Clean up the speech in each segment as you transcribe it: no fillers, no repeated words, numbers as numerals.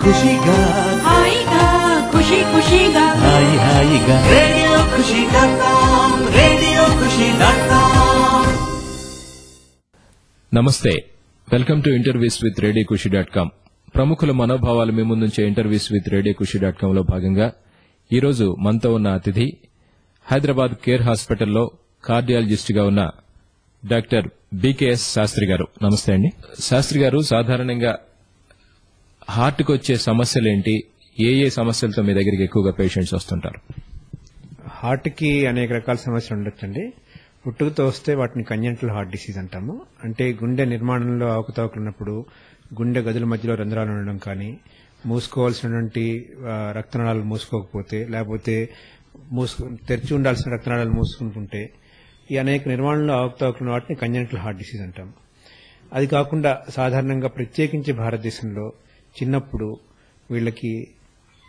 ఖుషిగా హాయిగా ఖుషి ఖుషిగా హాయి హాయిగా radio ఖుషి.com radio Khushi dot com. నమస్తే, welcome to interviews with radio Khushi dot com. ప్రముఖుల మనోభావాలు మీ ముందుంచే ఇంటర్వ్యూస్ విత్ రేడియో ఖుషి.com లో భాగంగా ఈరోజు మనతో ఉన్న అతిథి హైదరాబాద్ కేర్ హాస్పిటల్లో కార్డియాలజిస్ట్ గా ఉన్న డాక్టర్ బీకేఎస్ శాస్త్రి గారు. నమస్తే అండి. శాస్త్రి గారు, సాధారణంగా హార్ట్ కు వచ్చే సమస్యలేంటి, ఏ సమస్యలతో మీ దగ్గరికి ఎక్కువగా పేషెంట్స్ వస్తుంటారు? హార్ట్ కి అనేక రకాల సమస్యలు ఉండొచ్చండి. పుట్టుకతో వస్తే వాటిని కంజెంటల్ హార్ట్ డిసీజ్ అంటాము. అంటే గుండె నిర్మాణంలో అవకతవకలు ఉన్నప్పుడు గుండె గదుల మధ్యలో రంధ్రాలు ఉండడం కానీ, మూసుకోవాల్సినటువంటి రక్తనాళాలు మూసుకోకపోతే, లేకపోతే తెరిచి ఉండాల్సిన రక్తనాళాలు మూసుకుంటుంటే, ఈ అనేక నిర్మాణంలో అవకతవకలు వాటిని కంజెంటల్ హార్ట్ డిసీజ్ అంటాము. అది కాకుండా సాధారణంగా ప్రత్యేకించి భారతదేశంలో చిన్నప్పుడు వీళ్ళకి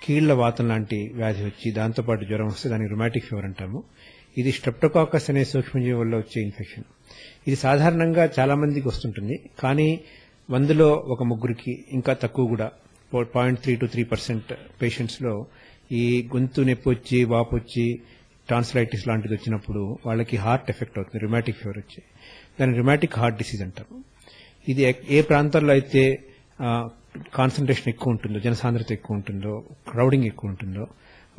కీళ్ల వాతం లాంటి వ్యాధి వచ్చి దాంతోపాటు జ్వరం వస్తే దానికి రుమాటిక్ ఫీవర్ అంటాము. ఇది స్ట్రెప్టోకాకస్ అనే సూక్ష్మజీవి వల్ల వచ్చే ఇన్ఫెక్షన్. ఇది సాధారణంగా చాలా మందికి వస్తుంటుంది, కానీ 100లో ఒక ముగ్గురికి, ఇంకా తక్కువ కూడా 0.3 to 3% పేషెంట్స్ లో ఈ గొంతు నొప్పి వచ్చి, వాపు వచ్చి, టాన్సిలైటిస్ లాంటిది వచ్చినప్పుడు వాళ్ళకి హార్ట్ ఎఫెక్ట్ అవుతుంది, రుమాటిక్ ఫీవర్ వచ్చి. దాన్ని రుమాటిక్ హార్ట్ డిసీజ్ అంటారు. ఇది ఏ ప్రాంతాల్లో అయితే కాన్సన్ట్రేషన్ ఎక్కువ ఉంటుందో, జనసాంద్రత ఎక్కువ ఉంటుందో, క్రౌడింగ్ ఎక్కువ ఉంటుందో,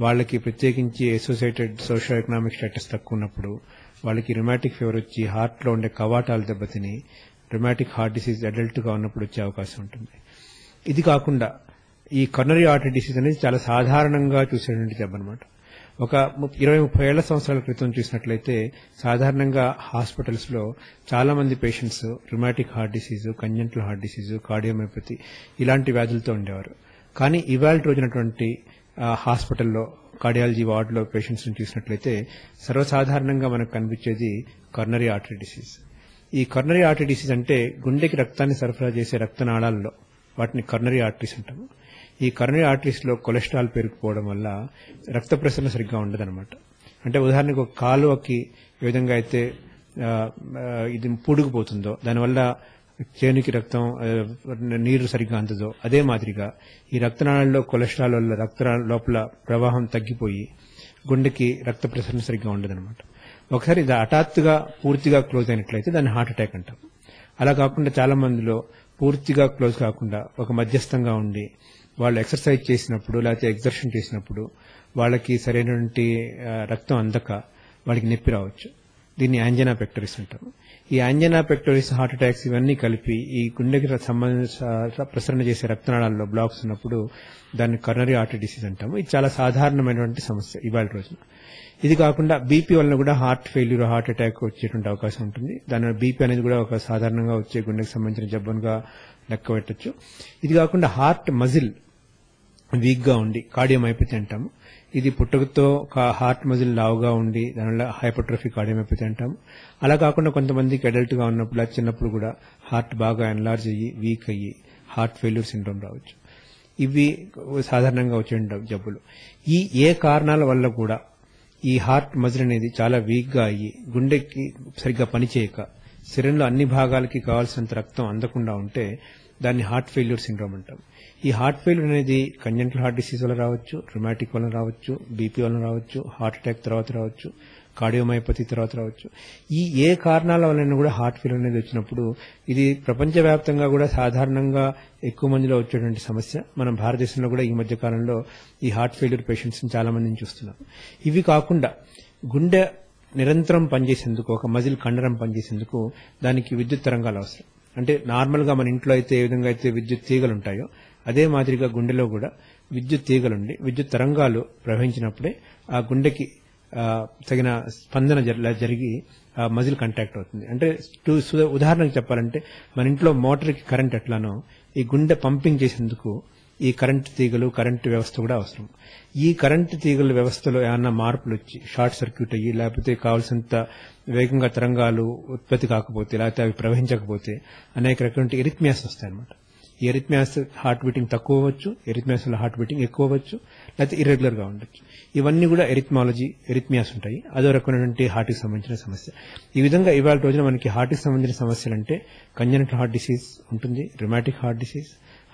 వాళ్ళకి ప్రత్యేకించి అసోసియేటెడ్ సోషో ఎకనామిక్ స్టేటస్ తక్కువ ఉన్నప్పుడు వాళ్ళకి రుమాటిక్ ఫీవర్ వచ్చి హార్ట్ లో ఉండే కవాటాలు దెబ్బతిని రుమాటిక్ హార్ట్ డిసీజ్ అడల్ట్ గా ఉన్నప్పుడు వచ్చే అవకాశం ఉంటుంది. ఇది కాకుండా ఈ కరోనరీ ఆర్టరీ డిసీజ్ అనేది చాలా సాధారణంగా చూసేటువంటి జబ్బు అనమాట. ఒక 20-30 ఏళ్ల సంవత్సరాల క్రితం చూసినట్లయితే సాధారణంగా హాస్పిటల్స్ లో చాలా మంది patients rheumatic heart disease, congenital heart disease, cardiomyopathy ఇలాంటి వ్యాధులతో ఉండేవారు. కానీ ఇవాళ రోజునటువంటి హాస్పిటల్లో కార్డియాలజీ వార్డులో పేషెంట్స్ ని చూసినట్లయితే సర్వసాధారణంగా మనకు కనిపించేది కరోనరీ ఆర్టరీ డిసీజ్. ఈ కరోనరీ ఆర్టరీ డిసీజ్ అంటే గుండెకి రక్తాన్ని సరఫరా చేసే రక్తనాళాల్లో వాటిని కరోనరీ ఆర్టరీస్ అంటాము. ఈ కరోనరీ ఆర్టరీస్ లో కొలెస్ట్రాల్ పెరిగిపోవడం వల్ల రక్త ప్రసరణ సరిగ్గా ఉండదన్నమాట. అంటే ఉదాహరణకు ఒక కాలువకి ఏ విధంగా అయితే ఇది పూడుకుపోతుందో, దానివల్ల చేనుకి రక్తం నీరు సరిగ్గా అందదో, అదే మాదిరిగా ఈ రక్తనాళాల్లో కొలెస్ట్రాల్ వల్ల రక్తనాళ లోపల ప్రవాహం తగ్గిపోయి గుండెకి రక్త ప్రసరణ సరిగ్గా ఉండదన్నమాట. ఒకసారి ఇది హఠాత్తుగా పూర్తిగా క్లోజ్ అయినట్లయితే దాన్ని హార్ట్ అటాక్ అంటాం. అలా కాకుండా చాలా మందిలో పూర్తిగా క్లోజ్ కాకుండా ఒక మధ్యస్థంగా ఉండి వాళ్ళు ఎక్సర్సైజ్ చేసినప్పుడు లేకపోతే ఎగ్జర్షన్ చేసినప్పుడు వాళ్ళకి సరైనటువంటి రక్తం అందక వాళ్ళకి నొప్పి రావచ్చు. దీన్ని యాంజినా పెక్టోరిస్ అంటారు. ఈ యాంజినా పెక్టోరిస్, హార్ట్ అటాక్స్ ఇవన్నీ కలిపి ఈ గుండెకి సంబంధించిన ప్రసరణ చేసే రక్తనాళాల్లో బ్లాక్స్ ఉన్నప్పుడు దాన్ని కరోనరీ ఆర్టరీ డిసీజ్ అంటాము. ఇది చాలా సాధారణమైనటువంటి సమస్య ఇవాళ రోజున. ఇది కాకుండా బీపీ వలన కూడా హార్ట్ ఫెయిల్యూర్, హార్ట్ అటాక్ వచ్చేటువంటి అవకాశం ఉంటుంది. దాని బీపీ అనేది కూడా ఒక సాధారణంగా వచ్చే గుండెకి సంబంధించిన జబ్బుగా లెక్క పెట్టచ్చు. ఇది కాకుండా హార్ట్ మజిల్ వీక్ గా ఉండి కార్డియోమయోపతి అంటాము. ఇది పుట్టుకతో హార్ట్ మజిల్ లావుగా ఉండి దానివల్ల హైపర్ట్రోఫీ కార్డియోమయోపతి అంటాము. అలా కాకుండా కొంతమందికి అడల్ట్ గా ఉన్నప్పుడు, చిన్నప్పుడు కూడా హార్ట్ బాగా ఎన్లార్జ్ అయ్యి వీక్ అయ్యి హార్ట్ ఫెయిల్యూర్ సిండ్రోమ్ రావచ్చు. ఇవి సాధారణంగా వచ్చే జబ్బులు. ఏ కారణాల వల్ల కూడా ఈ హార్ట్ మజిల్ అనేది చాలా వీక్ గా అయ్యి గుండెకి సరిగ్గా పనిచేయక శరీరంలో అన్ని భాగాలకి కావాల్సినంత రక్తం అందకుండా ఉంటే దాన్ని హార్ట్ ఫెయిల్యూర్ సిండ్రోమ్ అంటాం. ఈ హార్ట్ ఫెయిల్యూర్ అనేది కంజెంటల్ హార్ట్ డిసీజ్ వల్ల రావచ్చు, రుమాటిక్ వల్ల రావచ్చు, బీపీ వల్ల రావచ్చు, హార్ట్ అటాక్ తర్వాత రావచ్చు, కార్డియోమయోపతి తర్వాత రావచ్చు. ఏ కారణాల వల్ల కూడా హార్ట్ ఫెయిల్యూర్ అనేది వచ్చినప్పుడు ఇది ప్రపంచవ్యాప్తంగా కూడా సాధారణంగా ఎక్కువ మందిలో వచ్చేటువంటి సమస్య. మనం భారతదేశంలో కూడా ఈ మధ్య కాలంలో ఈ హార్ట్ ఫెయిల్యూర్ పేషెంట్స్ ని చాలా మందిని చూస్తున్నాం. ఇవి కాకుండా గుండె నిరంతరం పనిచేసేందుకు, ఒక మజిల్ కండరం పనిచేసేందుకు దానికి విద్యుత్ తరంగాలు అవసరం. అంటే నార్మల్ గా మన ఇంట్లో అయితే ఏ విధంగా అయితే విద్యుత్ తీగలు ఉంటాయో అదే మాదిరిగా గుండెలో కూడా విద్యుత్ తీగలుండి విద్యుత్ తరంగాలు ప్రవహించినప్పుడే ఆ గుండెకి తగిన స్పందన జరిగి ఆ మజిల్ కాంటాక్ట్ అవుతుంది. అంటే ఉదాహరణకు చెప్పాలంటే మన ఇంట్లో మోటార్కి కరెంట్ ఎట్లానో ఈ గుండె పంపింగ్ చేసేందుకు ఈ కరెంటు తీగలు, కరెంటు వ్యవస్థ కూడా అవసరం. ఈ కరెంటు తీగల వ్యవస్థలో ఏమన్నా మార్పులు వచ్చి షార్ట్ సర్క్యూట్ అయ్యి లేకపోతే కావాల్సినంత వేగంగా తరంగాలు ఉత్పత్తి కాకపోతే లేకపోతే అవి ప్రవహించకపోతే అనేక రకమైన ఎరిథ్మియాస్ వస్తాయన్నమాట. ఈ ఎరిథ్మియాస్ హార్ట్ బీటింగ్ తక్కువ అవ్వచ్చు, ఎరిథ్మియాస్ వల్ల హార్ట్ బీటింగ్ ఎక్కువ అవ్వచ్చు, లేకపోతే ఇర్రెగ్యులర్ గా ఉండొచ్చు. ఇవన్నీ కూడా ఎరిథ్మియాస్ ఉంటాయి. అదో రకమైనటువంటి హార్ట్ కి సంబంధించిన సమస్య. ఈ విధంగా ఇవాళ రోజున మనకి హార్ట్ కి సంబంధించిన సమస్యలు అంటే కంజెనిటల్ హార్ట్ డిసీజ్ ఉంటుంది, rheumatic heart disease,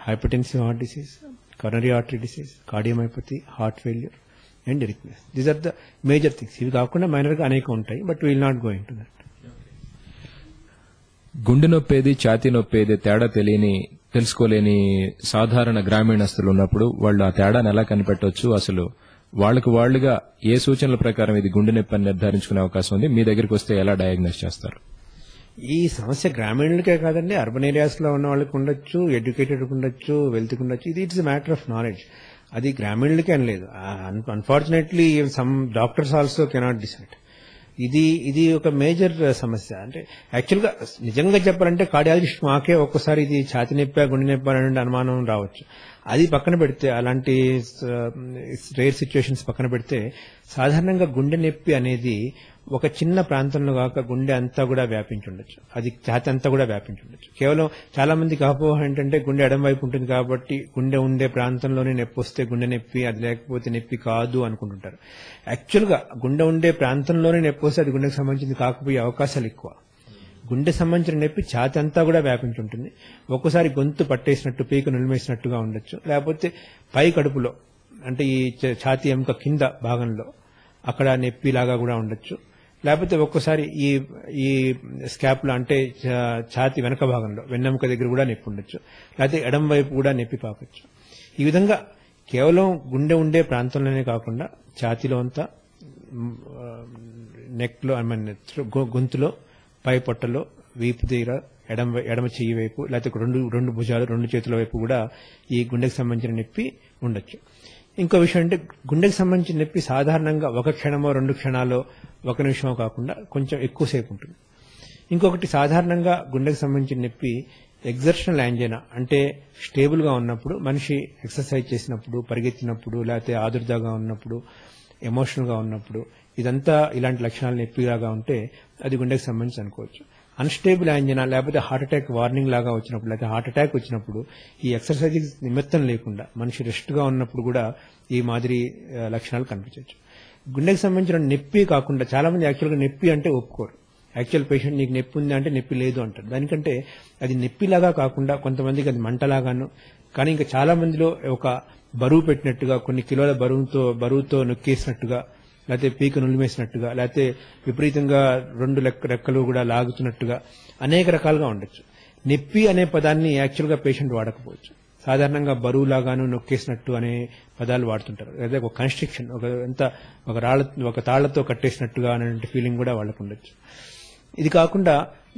hypertensive heart disease, coronary artery disease, cardiomyopathy, heart failure, and arrhythmias. These are the major things. ఇవి కాకుండా మైనర్ గా అనేక ఉంటాయి, but will not go into that. గుండె నొప్పేది ఛాతీ నొప్పేది తేడా తెలుసుకోలేని సాధారణ గ్రామీణస్తులు ఉన్నప్పుడు వాళ్ళు ఆ తేడాను ఎలా కనిపెట్టవచ్చు, అసలు వాళ్లకు వాళ్లుగా ఏ సూచనల ప్రకారం ఇది గుండె నొప్పి అని నిర్ధారించుకునే అవకాశం ఉంది, మీ దగ్గరికి వస్తే ఎలా డయాగ్నోస్ చేస్తారు? ఈ సమస్య గ్రామీణులకే కాదండి, అర్బన్ ఏరియాస్ లో ఉన్న వాళ్ళకి ఉండొచ్చు, ఎడ్యుకేటెడ్ ఉండొచ్చు, వెల్త్ ఉండొచ్చు. ఇది ఇట్స్ మ్యాటర్ ఆఫ్ నాలెడ్జ్. అది గ్రామీణులకే అని లేదు. Unfortunately some doctors also cannot decide. ఇది ఒక మేజర్ సమస్య. అంటే యాక్చువల్ గా నిజంగా చెప్పాలంటే కార్డియాలజిస్ట్ మాకే ఒక్కసారి ఇది ఛాతి నొప్పి గుండె నొప్పి అనే అనుమానం రావచ్చు. అది పక్కన పెడితే, అలాంటి రేర్ సిచ్యువేషన్స్ పక్కన పెడితే, సాధారణంగా గుండె నొప్పి అనేది ఒక చిన్న ప్రాంతంలో కాక గుండె అంతా కూడా వ్యాపించి ఉండొచ్చు, అది ఛాతి అంతా కూడా వ్యాపించి ఉండొచ్చు. కేవలం చాలా మందికి అపోహ ఏంటంటే గుండె ఎడం వైపు ఉంటుంది కాబట్టి గుండె ఉండే ప్రాంతంలోనే నొప్పి వస్తే గుండె నొప్పి, అది లేకపోతే నొప్పి కాదు అనుకుంటుంటారు. యాక్చువల్ గా గుండె ఉండే ప్రాంతంలోనే నొప్పి వస్తే అది గుండెకు సంబంధించింది కాకపోయే అవకాశాలు ఎక్కువ. గుండె సంబంధించిన నొప్పి ఛాతి అంతా కూడా వ్యాపించి ఉంటుంది. ఒక్కోసారి గొంతు పట్టేసినట్టు, పీక నులిమేసినట్టుగా ఉండొచ్చు, లేకపోతే పై కడుపులో అంటే ఈ ఛాతి ఎముక కింద భాగంలో అక్కడ నొప్పి లాగా కూడా ఉండొచ్చు, లేకపోతే ఒక్కోసారి ఈ స్కాప్లో అంటే ఛాతి వెనక భాగంలో వెన్నెముక దగ్గర కూడా నొప్పి ఉండొచ్చు, లేకపోతే ఎడం వైపు కూడా నొప్పి పాకొచ్చు. ఈ విధంగా కేవలం గుండె ఉండే ప్రాంతంలోనే కాకుండా ఛాతిలో అంతా, నెక్లో గొంతులో, పై పొట్టలో, వీపు దగ్గర, ఎడమ చెయ్యి వైపు, లేకపోతే రెండు భుజాలు, రెండు చేతుల వైపు కూడా ఈ గుండెకి సంబంధించిన నొప్పి ఉండొచ్చు. ఇంకో విషయం అంటే గుండెకి సంబంధించిన నొప్పి సాధారణంగా ఒక క్షణమో 2 క్షణాల్లో, 1 నిమిషమో కాకుండా కొంచెం ఎక్కువసేపు ఉంటుంది. ఇంకొకటి సాధారణంగా గుండెకి సంబంధించిన నొప్పి ఎగ్జర్షనల్ యాంజైనా అంటే స్టేబుల్ గా ఉన్నప్పుడు, మనిషి ఎక్సర్సైజ్ చేసినప్పుడు, పరిగెత్తినప్పుడు, లేకపోతే ఆదుర్దాగా ఉన్నప్పుడు, ఎమోషనల్ గా ఉన్నప్పుడు, ఇదంతా ఇలాంటి లక్షణాలు నొప్పిలాగా ఉంటే అది గుండెకి సంబంధించి అనుకోవచ్చు. అన్స్టేబుల్ యాంజినా లేకపోతే హార్ట్ అటాక్ వార్నింగ్ లాగా వచ్చినప్పుడు, లేకపోతే హార్ట్ అటాక్ వచ్చినప్పుడు ఈ ఎక్సర్సైజ్ నిమిత్తం లేకుండా మనిషి రెస్ట్ గా ఉన్నప్పుడు కూడా ఈ మాదిరి లక్షణాలు కనిపించవచ్చు. గుండెకి సంబంధించిన నొప్పి కాకుండా చాలా మంది యాక్చువల్గా నొప్పి అంటే ఒప్పుకోరు. యాక్చువల్ పేషెంట్ నీకు నొప్పి ఉంది అంటే నొప్పి లేదు అంటారు. దానికంటే అది నొప్పిలాగా కాకుండా కొంతమందికి అది మంటలాగాను, కానీ ఇంకా చాలా మందిలో ఒక బరువు పెట్టినట్టుగా, కొన్ని కిలోల బరువుతో నొక్కేసినట్టుగా, లేకపోతే పీక నులిమేసినట్టుగా, లేకపోతే విపరీతంగా 2 రెక్కలు కూడా లాగుతున్నట్టుగా అనేక రకాలుగా ఉండొచ్చు. నొప్పి అనే పదాన్ని యాక్చువల్ గా పేషెంట్ వాడకపోవచ్చు. సాధారణంగా బరువులాగాను, నొక్కేసినట్టు అనే పదాలు వాడుతుంటారు. లేదా ఒక కన్స్ట్రిక్షన్, ఒక తాళ్లతో కట్టేసినట్టుగా అనే ఫీలింగ్ కూడా వాళ్ళకు ఉండొచ్చు. ఇది కాకుండా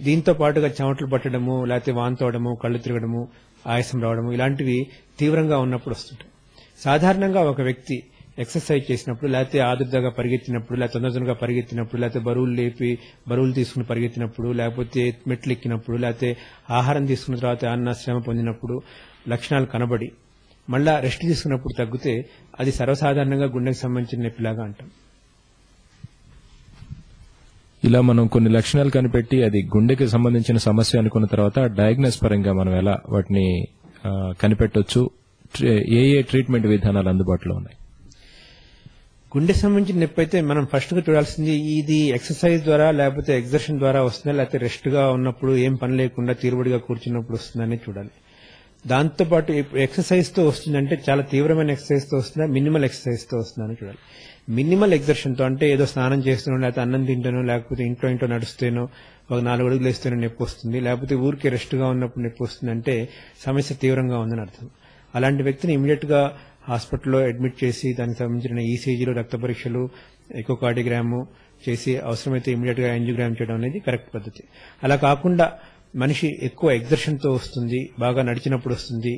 దీంతో పాటుగా చెమటలు పట్టడము, లేకపోతే వాంతి అవడము, కళ్ళు తిరగడము, ఆయాసం రావడము, ఇలాంటివి తీవ్రంగా ఉన్నప్పుడు వస్తుంటాయి. సాధారణంగా ఒక వ్యక్తి ఎక్సర్సైజ్ చేసినప్పుడు, లేకపోతే ఆదుర్దాగా పరిగెత్తినప్పుడు, లేకపోతే తొందరగా పరిగెత్తినప్పుడు, లేకపోతే బరువులు తీసుకుని పరిగెత్తినప్పుడు, లేకపోతే మెట్లు ఎక్కినప్పుడు, లేకపోతే ఆహారం తీసుకున్న తర్వాత అన్న శ్రమ పొందినప్పుడు లక్షణాలు కనబడి మళ్ళా రెస్ట్ తీసుకున్నప్పుడు తగ్గితే అది సర్వసాధారణంగా గుండెకి సంబంధించిన నొప్పిలాగా అంటాం. ఇలా మనం కొన్ని లక్షణాలు కనిపెట్టి అది గుండెకి సంబంధించిన సమస్య అనుకున్న తర్వాత డయాగ్నోస్ పరంగా మనం ఎలా వాటిని కనిపెట్టొచ్చు, ఏ ట్రీట్మెంట్ విధానాలు అందుబాటులో ఉన్నాయి? గుండె సంబంధించిన నొప్పి అయితే మనం ఫస్ట్ గా చూడాల్సింది ఇది ఎక్సర్సైజ్ ద్వారా లేకపోతే ఎగ్జర్షన్ ద్వారా వస్తుందా, లేకపోతే రెస్ట్ గా ఉన్నప్పుడు ఏం పని లేకుండా తీరుబడిగా కూర్చున్నప్పుడు వస్తుందని చూడాలి. దాంతోపాటు ఎక్సర్సైజ్ తో వస్తుందంటే చాలా తీవ్రమైన ఎక్సర్సైజ్ తో వస్తుందా, మినిమల్ ఎక్సర్సైజ్ తో వస్తుందని చూడాలి. మినిమల్ ఎగ్జర్షన్ తో అంటే ఏదో స్నానం చేస్తేనో, లేకపోతే అన్నం తింటానో, లేకపోతే ఇంట్లో నడుస్తేనో, ఒక 4 అడుగులు వేస్తేనో నొప్పి వస్తుంది, లేకపోతే ఊరికే రెస్ట్ గా ఉన్నప్పుడు నొప్పి వస్తుందంటే సమస్య తీవ్రంగా ఉందని అర్థం. అలాంటి వ్యక్తిని ఇమీడియట్ గా హాస్పిటల్లో అడ్మిట్ చేసి దానికి సంబంధించిన ఈసీజీలు, రక్త పరీక్షలు, ఎకోకార్డియోగ్రాము చేసి అవసరమైతే ఇమీడియట్ గా యాంజియోగ్రామ్ చేయడం అనేది కరెక్ట్ పద్ధతి. అలా కాకుండా మనిషి ఎక్కువ ఎగ్జర్షన్ తో వస్తుంది, బాగా నడిచినప్పుడు వస్తుంది,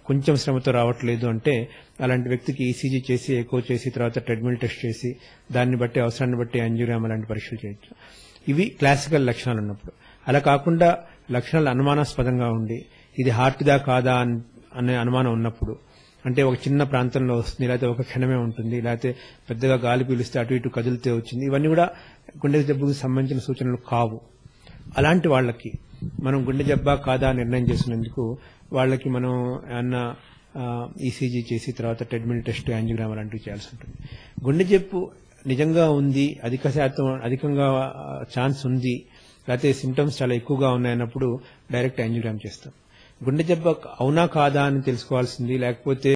కొంచెం శ్రమతో రావట్లేదు అంటే అలాంటి వ్యక్తికి ఈసీజీ చేసి, ఎకో చేసి, తర్వాత ట్రెడ్మిల్ టెస్ట్ చేసి దాన్ని బట్టి అవసరాన్ని బట్టి యాంజియోగ్రామ్ అలాంటి పరీక్షలు చేయొచ్చు. ఇవి క్లాసికల్ లక్షణాలు ఉన్నప్పుడు. అలా కాకుండా లక్షణాలు అనుమానాస్పదంగా ఉండి ఇది హార్ట్ దా కాదా అనే అనుమానం ఉన్నప్పుడు, అంటే ఒక చిన్న ప్రాంతంలో వస్తుంది, లేకపోతే ఒక క్షణమే ఉంటుంది, లేకపోతే పెద్దగా గాలి పీలిస్తే అటు ఇటు కదిలితే వచ్చింది, ఇవన్నీ కూడా గుండె జబ్బుకు సంబంధించిన సూచనలు కావు. అలాంటి వాళ్ళకి మనం గుండె జబ్బా కాదా నిర్ణయం చేసినందుకు వాళ్ళకి మనం ఏమన్నా ఈసీజీ చేసి తర్వాత ట్రెడ్మిల్ టెస్ట్, యాంజియోగ్రామ్ అలాంటివి చేయాల్సి ఉంటుంది. గుండె జబ్బు నిజంగా ఉంది, అధికంగా ఛాన్స్ ఉంది, లేకపోతే సిమ్టమ్స్ చాలా ఎక్కువగా ఉన్నాయన్నప్పుడు డైరెక్ట్ యాంజియోగ్రామ్ చేస్తాం. గుండె జబ్బు అవునా కాదా అని తెలుసుకోవాల్సింది, లేకపోతే